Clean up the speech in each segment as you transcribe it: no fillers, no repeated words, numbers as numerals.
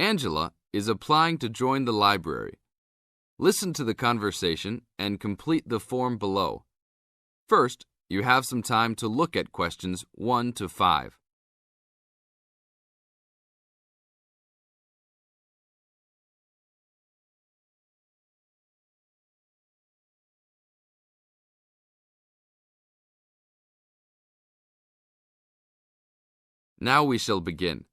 Angela is applying to join the library. Listen to the conversation and complete the form below. First, you have some time to look at questions 1 to 5. Now we shall begin.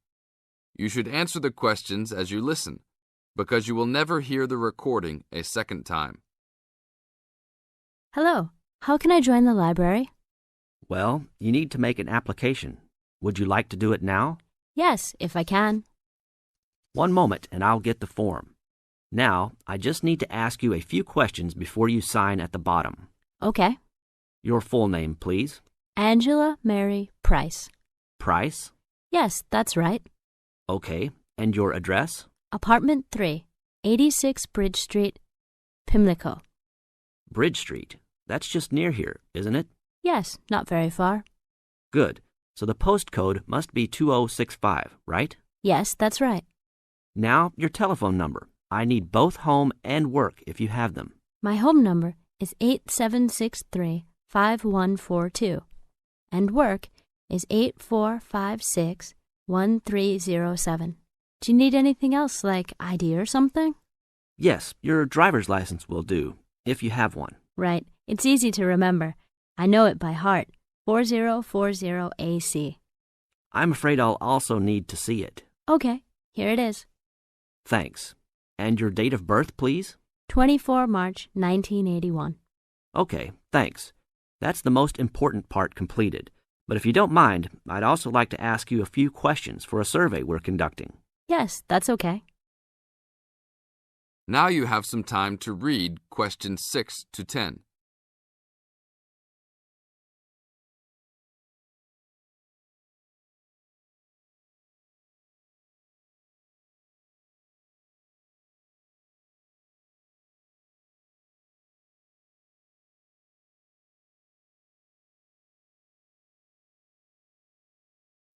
You should answer the questions as you listen, because you will never hear the recording a second time. Hello, how can I join the library? Well, you need to make an application. Would you like to do it now? Yes, if I can. One moment and I'll get the form. Now, I just need to ask you a few questions before you sign at the bottom. Okay. Your full name, please. Angela Mary Price. Price? Yes, that's right. Okay. And your address? Apartment 3, 86 Bridge Street, Pimlico. Bridge Street. That's just near here, isn't it? Yes, not very far. Good. So the postcode must be 2065, right? Yes, that's right. Now, your telephone number. I need both home and work if you have them. My home number is 8763-5142, and work is 8456-1307. Do you need anything else, like ID or something? Yes, your driver's license will do, if you have one. Right. It's easy to remember. I know it by heart. 4040AC. I'm afraid I'll also need to see it. Okay, here it is. Thanks. And your date of birth, please? 24 March 1981. Okay, thanks. That's the most important part completed. But if you don't mind, I'd also like to ask you a few questions for a survey we're conducting. Yes, that's okay. Now you have some time to read questions 6 to 10.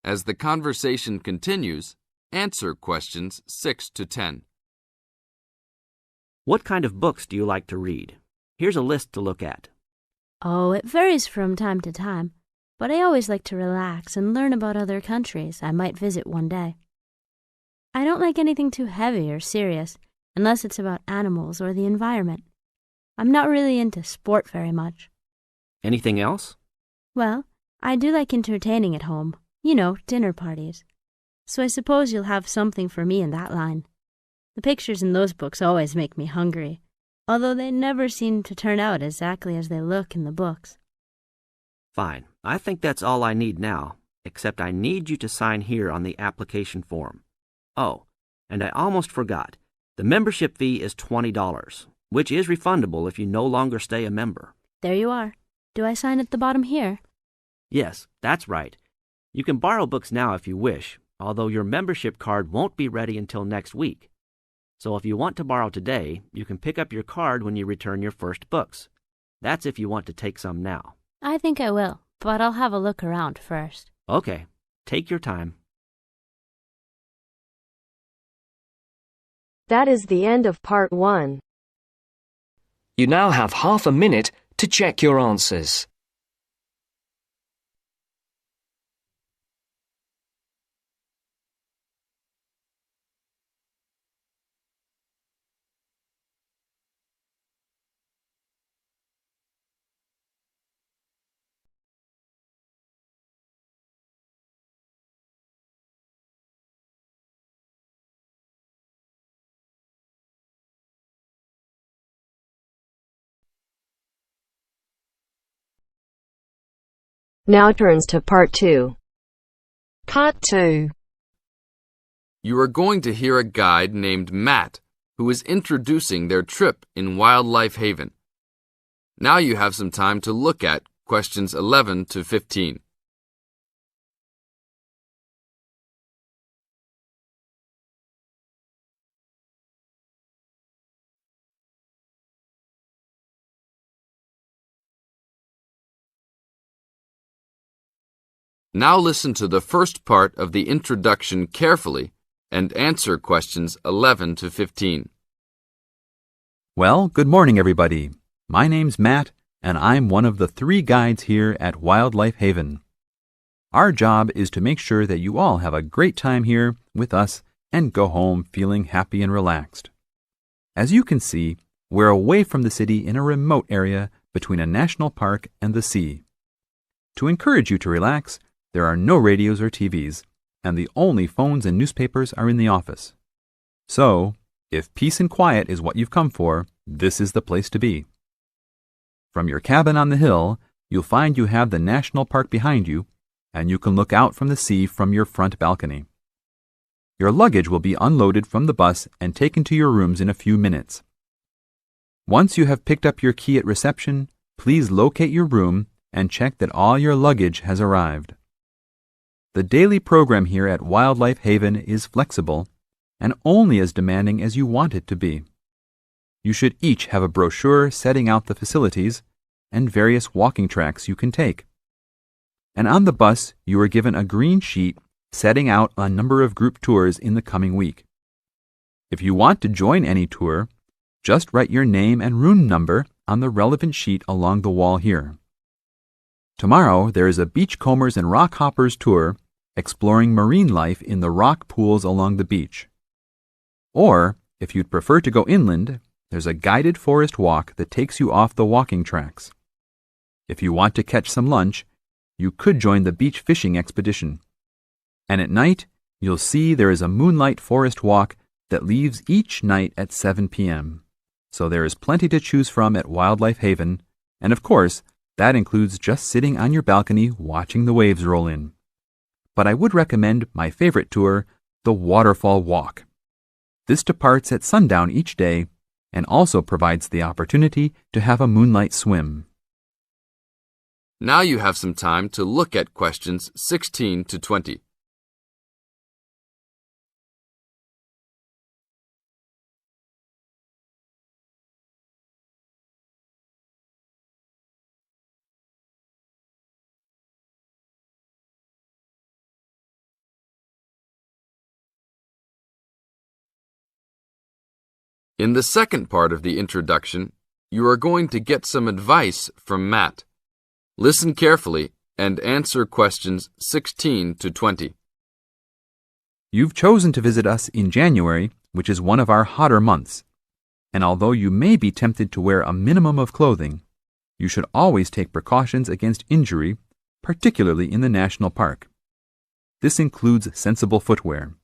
As the conversation continues, answer questions 6 to 10. What kind of books do you like to read? Here's a list to look at. Oh, it varies from time to time, but I always like to relax and learn about other countries I might visit one day. I don't like anything too heavy or serious, unless it's about animals or the environment. I'm not really into sport very much. Anything else? Well, I do like entertaining at home. You know, dinner parties. So I suppose you'll have something for me in that line. The pictures in those books always make me hungry, although they never seem to turn out exactly as they look in the books. Fine. I think that's all I need now, except I need you to sign here on the application form. Oh, and I almost forgot. The membership fee is $20, which is refundable if you no longer stay a member. There you are. Do I sign at the bottom here? Yes, that's right. You can borrow books now if you wish, although your membership card won't be ready until next week. So if you want to borrow today, you can pick up your card when you return your first books. That's if you want to take some now. I think I will, but I'll have a look around first. Okay, take your time. That is the end of part 1. You now have half a minute to check your answers. Now turns to part 2. Part 2. You are going to hear a guide named Matt who is introducing their trip in Wildlife Haven. Now you have some time to look at questions 11 to 15. Now listen to the first part of the introduction carefully and answer questions 11 to 15. Well, good morning, everybody. My name's Matt, and I'm one of the 3 guides here at Wildlife Haven. Our job is to make sure that you all have a great time here with us and go home feeling happy and relaxed. As you can see, we're away from the city in a remote area between a national park and the sea. To encourage you to relax, there are no radios or TVs, and the only phones and newspapers are in the office. So, if peace and quiet is what you've come for, this is the place to be. From your cabin on the hill, you'll find you have the national park behind you, and you can look out from the sea from your front balcony. Your luggage will be unloaded from the bus and taken to your rooms in a few minutes. Once you have picked up your key at reception, please locate your room and check that all your luggage has arrived. The daily program here at Wildlife Haven is flexible and only as demanding as you want it to be. You should each have a brochure setting out the facilities and various walking tracks you can take. And on the bus, you are given a green sheet setting out a number of group tours in the coming week. If you want to join any tour, just write your name and room number on the relevant sheet along the wall here. Tomorrow, there is a beachcombers and rock hoppers tour exploring marine life in the rock pools along the beach. Or, if you'd prefer to go inland, there's a guided forest walk that takes you off the walking tracks. If you want to catch some lunch, you could join the beach fishing expedition. And at night, you'll see there is a moonlight forest walk that leaves each night at 7 p.m. So there is plenty to choose from at Wildlife Haven, and of course, that includes just sitting on your balcony watching the waves roll in. But I would recommend my favorite tour, the Waterfall Walk. This departs at sundown each day and also provides the opportunity to have a moonlight swim. Now you have some time to look at questions 16 to 20. In the second part of the introduction, you are going to get some advice from Matt. Listen carefully and answer questions 16 to 20. You've chosen to visit us in January, which is one of our hotter months. And although you may be tempted to wear a minimum of clothing, you should always take precautions against injury, particularly in the national park. This includes sensible footwear.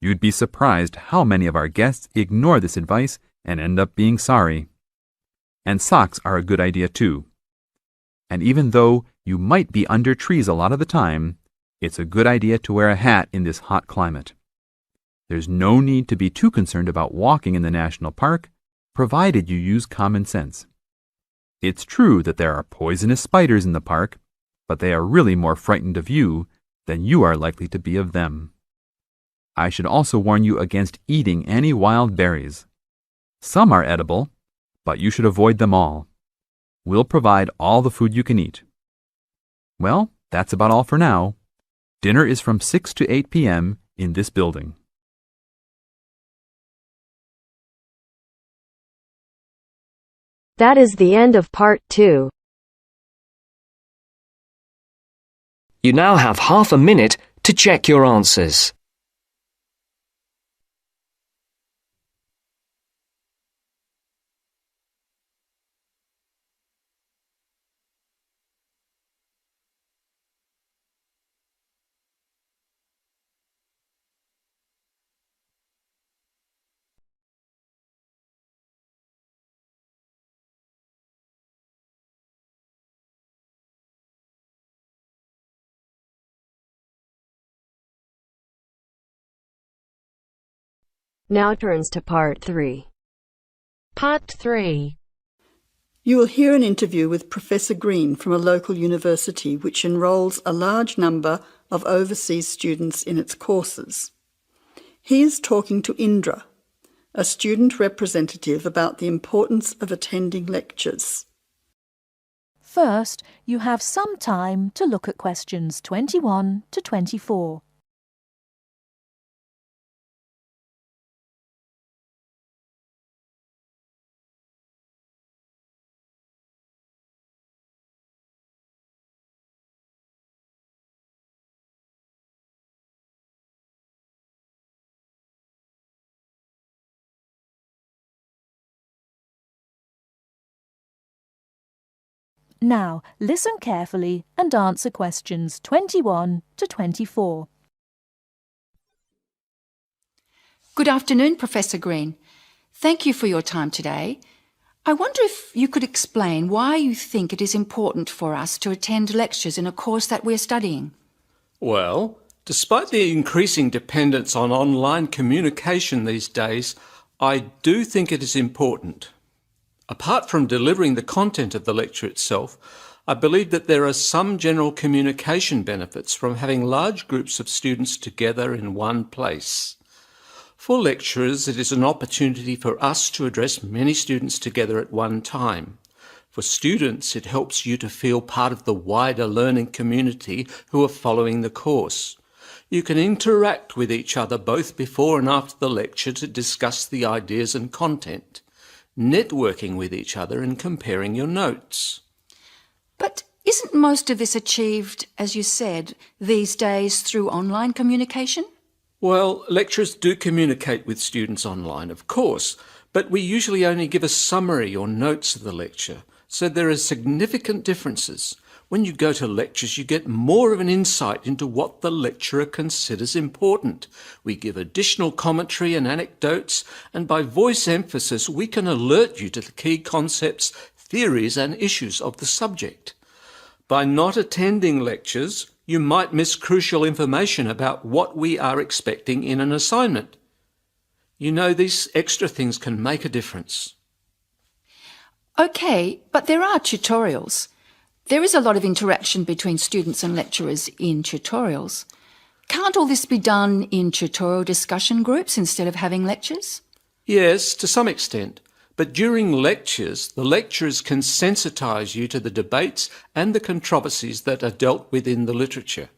You'd be surprised how many of our guests ignore this advice and end up being sorry. And socks are a good idea too. And even though you might be under trees a lot of the time, it's a good idea to wear a hat in this hot climate. There's no need to be too concerned about walking in the national park, provided you use common sense. It's true that there are poisonous spiders in the park, but they are really more frightened of you than you are likely to be of them. I should also warn you against eating any wild berries. Some are edible, but you should avoid them all. We'll provide all the food you can eat. Well, that's about all for now. Dinner is from 6 to 8 p.m. in this building. That is the end of part 2. You now have half a minute to check your answers. Now turns to part 3. Part 3. You will hear an interview with Professor Green from a local university which enrolls a large number of overseas students in its courses. He is talking to Indra, a student representative, about the importance of attending lectures. First, you have some time to look at questions 21 to 24. Now, listen carefully and answer questions 21 to 24. Good afternoon, Professor Green. Thank you for your time today. I wonder if you could explain why you think it is important for us to attend lectures in a course that we're studying. Well, despite the increasing dependence on online communication these days, I do think it is important. Apart from delivering the content of the lecture itself, I believe that there are some general communication benefits from having large groups of students together in one place. For lecturers, it is an opportunity for us to address many students together at one time. For students, it helps you to feel part of the wider learning community who are following the course. You can interact with each other both before and after the lecture to discuss the ideas and content, networking with each other and comparing your notes. But isn't most of this achieved, as you said, these days through online communication? Well, lecturers do communicate with students online, of course, but we usually only give a summary or notes of the lecture, so there are significant differences. When you go to lectures, you get more of an insight into what the lecturer considers important. We give additional commentary and anecdotes, and by voice emphasis, we can alert you to the key concepts, theories, and issues of the subject. By not attending lectures, you might miss crucial information about what we are expecting in an assignment. You know, these extra things can make a difference. Okay, but there are tutorials. There is a lot of interaction between students and lecturers in tutorials. Can't all this be done in tutorial discussion groups instead of having lectures? Yes, to some extent. But during lectures, the lecturers can sensitise you to the debates and the controversies that are dealt with in the literature.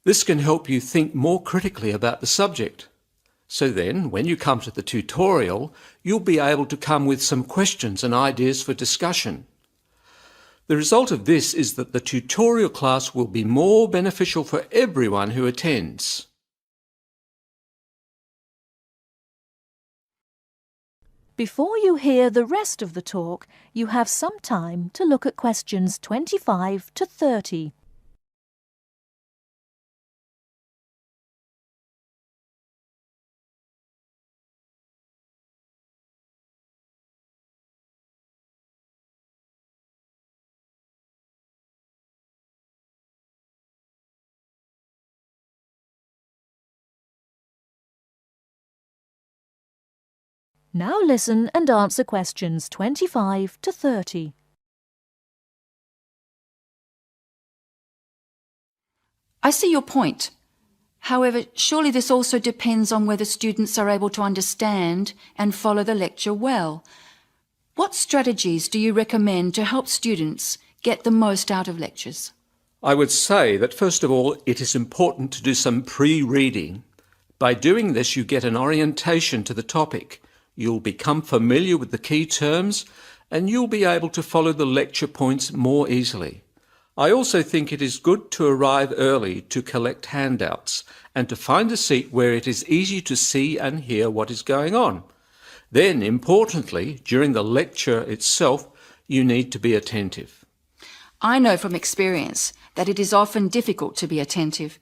This can help you think more critically about the subject. So then, when you come to the tutorial, you'll be able to come with some questions and ideas for discussion. The result of this is that the tutorial class will be more beneficial for everyone who attends. Before you hear the rest of the talk, you have some time to look at questions 25 to 30. Now listen and answer questions 25 to 30. I see your point. However, surely this also depends on whether students are able to understand and follow the lecture well. What strategies do you recommend to help students get the most out of lectures? I would say that first of all, it is important to do some pre-reading. By doing this, you get an orientation to the topic. You'll become familiar with the key terms and you'll be able to follow the lecture points more easily. I also think it is good to arrive early to collect handouts and to find a seat where it is easy to see and hear what is going on. Then, importantly, during the lecture itself, you need to be attentive. I know from experience that it is often difficult to be attentive.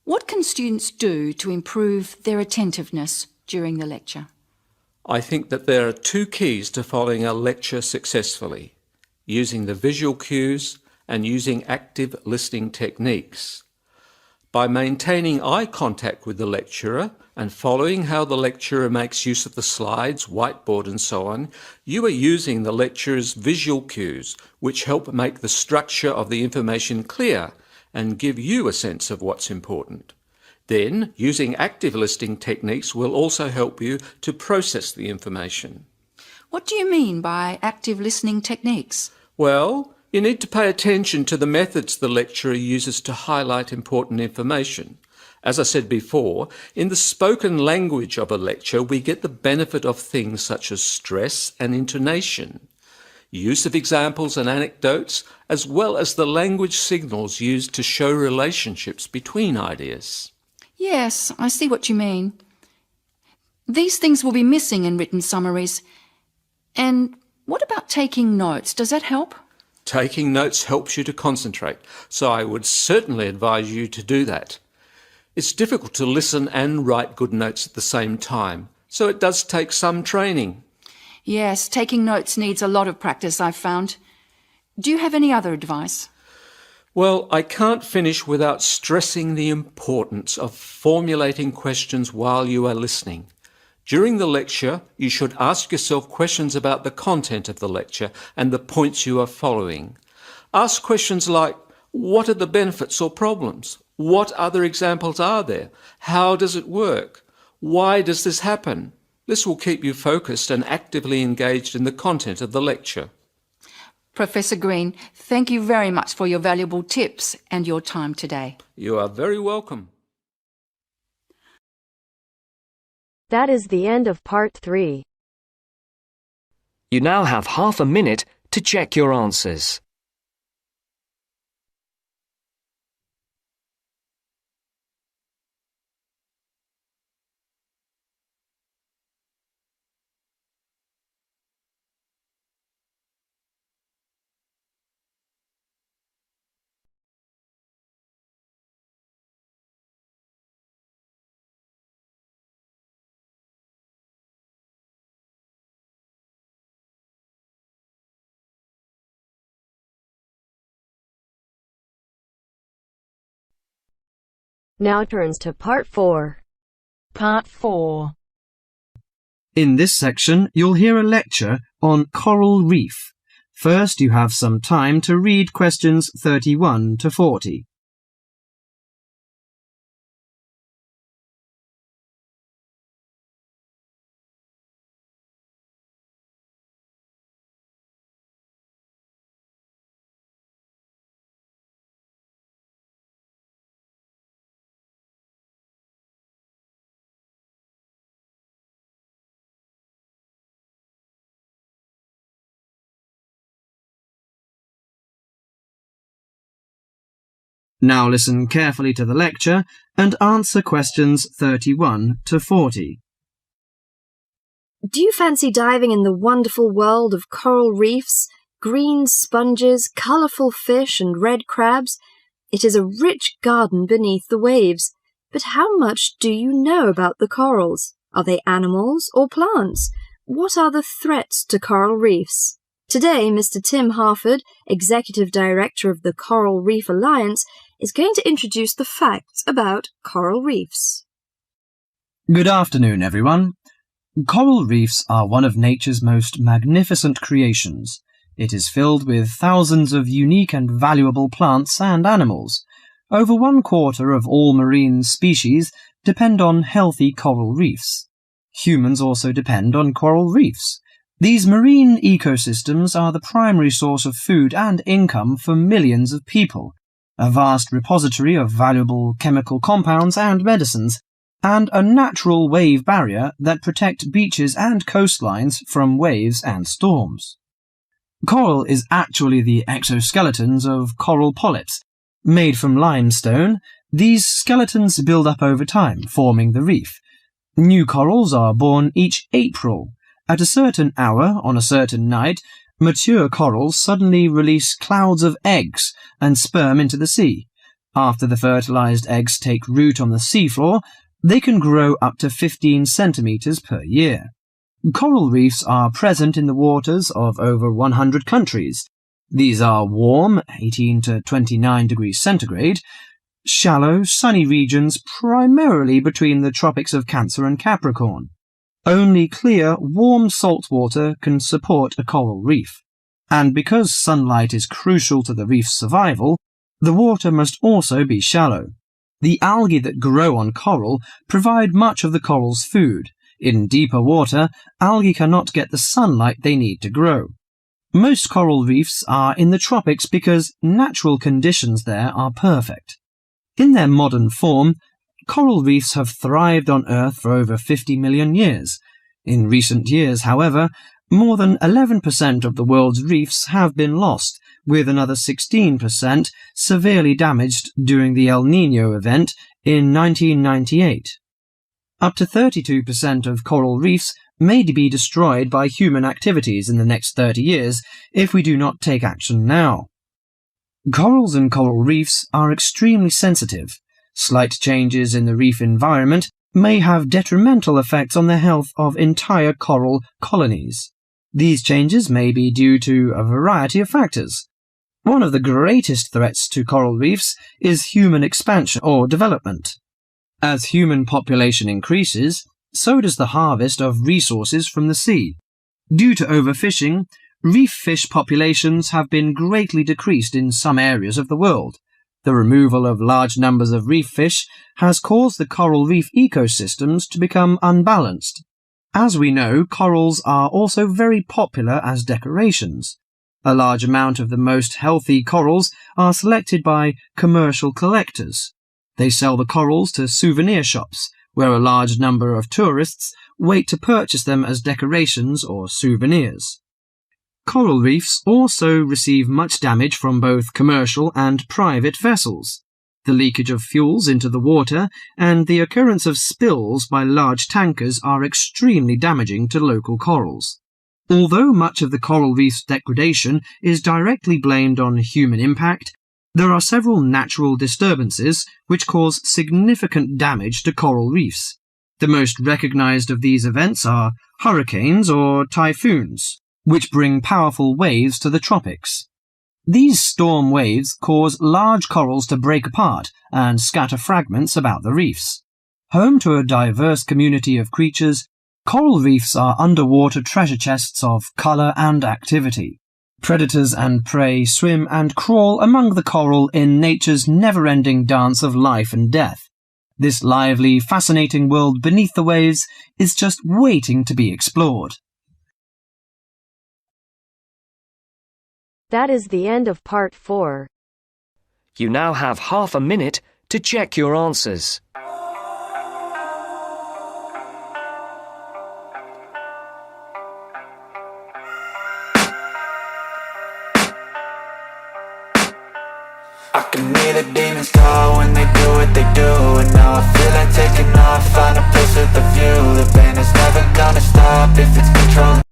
What can students do to improve their attentiveness during the lecture? I think that there are two keys to following a lecture successfully: using the visual cues and using active listening techniques. By maintaining eye contact with the lecturer and following how the lecturer makes use of the slides, whiteboard and so on, you are using the lecturer's visual cues, which help make the structure of the information clear and give you a sense of what's important. Then, using active listening techniques will also help you to process the information. What do you mean by active listening techniques? Well, you need to pay attention to the methods the lecturer uses to highlight important information. As I said before, in the spoken language of a lecture, we get the benefit of things such as stress and intonation, use of examples and anecdotes, as well as the language signals used to show relationships between ideas. Yes, I see what you mean. These things will be missing in written summaries. And what about taking notes? Does that help? Taking notes helps you to concentrate, so I would certainly advise you to do that. It's difficult to listen and write good notes at the same time, so it does take some training. Yes, taking notes needs a lot of practice, I've found. Do you have any other advice? Well, I can't finish without stressing the importance of formulating questions while you are listening. During the lecture, you should ask yourself questions about the content of the lecture and the points you are following. Ask questions like, what are the benefits or problems? What other examples are there? How does it work? Why does this happen? This will keep you focused and actively engaged in the content of the lecture. Professor Green, thank you very much for your valuable tips and your time today. You are very welcome. That is the end of part 3. You now have half a minute to check your answers. Now turns to part 4. Part 4. In this section, you'll hear a lecture on coral reef. First, you have some time to read questions 31 to 40. Now listen carefully to the lecture and answer questions 31 to 40. Do you fancy diving in the wonderful world of coral reefs, green sponges, colourful fish and red crabs? It is a rich garden beneath the waves. But how much do you know about the corals? Are they animals or plants? What are the threats to coral reefs? Today, Mr. Tim Harford, Executive Director of the Coral Reef Alliance, is going to introduce the facts about coral reefs. Good afternoon, everyone. Coral reefs are one of nature's most magnificent creations. It is filled with thousands of unique and valuable plants and animals. Over 1/4 of all marine species depend on healthy coral reefs. Humans also depend on coral reefs. These marine ecosystems are the primary source of food and income for millions of people, a vast repository of valuable chemical compounds and medicines, and a natural wave barrier that protect beaches and coastlines from waves and storms. Coral is actually the exoskeletons of coral polyps. Made from limestone, these skeletons build up over time, forming the reef. New corals are born each April. At a certain hour, on a certain night, mature corals suddenly release clouds of eggs and sperm into the sea. After the fertilized eggs take root on the seafloor, they can grow up to 15 centimeters per year. Coral reefs are present in the waters of over 100 countries. These are warm, 18 to 29 degrees centigrade, shallow, sunny regions primarily between the tropics of Cancer and Capricorn. Only clear, warm salt water can support a coral reef. And because sunlight is crucial to the reef's survival, the water must also be shallow. The algae that grow on coral provide much of the coral's food. In deeper water, algae cannot get the sunlight they need to grow. Most coral reefs are in the tropics because natural conditions there are perfect. In their modern form, coral reefs have thrived on Earth for over 50 million years. In recent years, however, more than 11% of the world's reefs have been lost, with another 16% severely damaged during the El Niño event in 1998. Up to 32% of coral reefs may be destroyed by human activities in the next 30 years if we do not take action now. Corals and coral reefs are extremely sensitive. Slight changes in the reef environment may have detrimental effects on the health of entire coral colonies. These changes may be due to a variety of factors. One of the greatest threats to coral reefs is human expansion or development. As human population increases, so does the harvest of resources from the sea. Due to overfishing, reef fish populations have been greatly decreased in some areas of the world. The removal of large numbers of reef fish has caused the coral reef ecosystems to become unbalanced. As we know, corals are also very popular as decorations. A large amount of the most healthy corals are selected by commercial collectors. They sell the corals to souvenir shops, where a large number of tourists wait to purchase them as decorations or souvenirs. Coral reefs also receive much damage from both commercial and private vessels. The leakage of fuels into the water and the occurrence of spills by large tankers are extremely damaging to local corals. Although much of the coral reef's degradation is directly blamed on human impact, there are several natural disturbances which cause significant damage to coral reefs. The most recognized of these events are hurricanes or typhoons, which bring powerful waves to the tropics. These storm waves cause large corals to break apart and scatter fragments about the reefs. Home to a diverse community of creatures, coral reefs are underwater treasure chests of color and activity. Predators and prey swim and crawl among the coral in nature's never-ending dance of life and death. This lively, fascinating world beneath the waves is just waiting to be explored. That is the end of part 4. You now have half a minute to check your answers. I can hear the demons call when they do what they do. And now I feel like taking off, find a place with a view. The pain is never gonna stop if it's controlling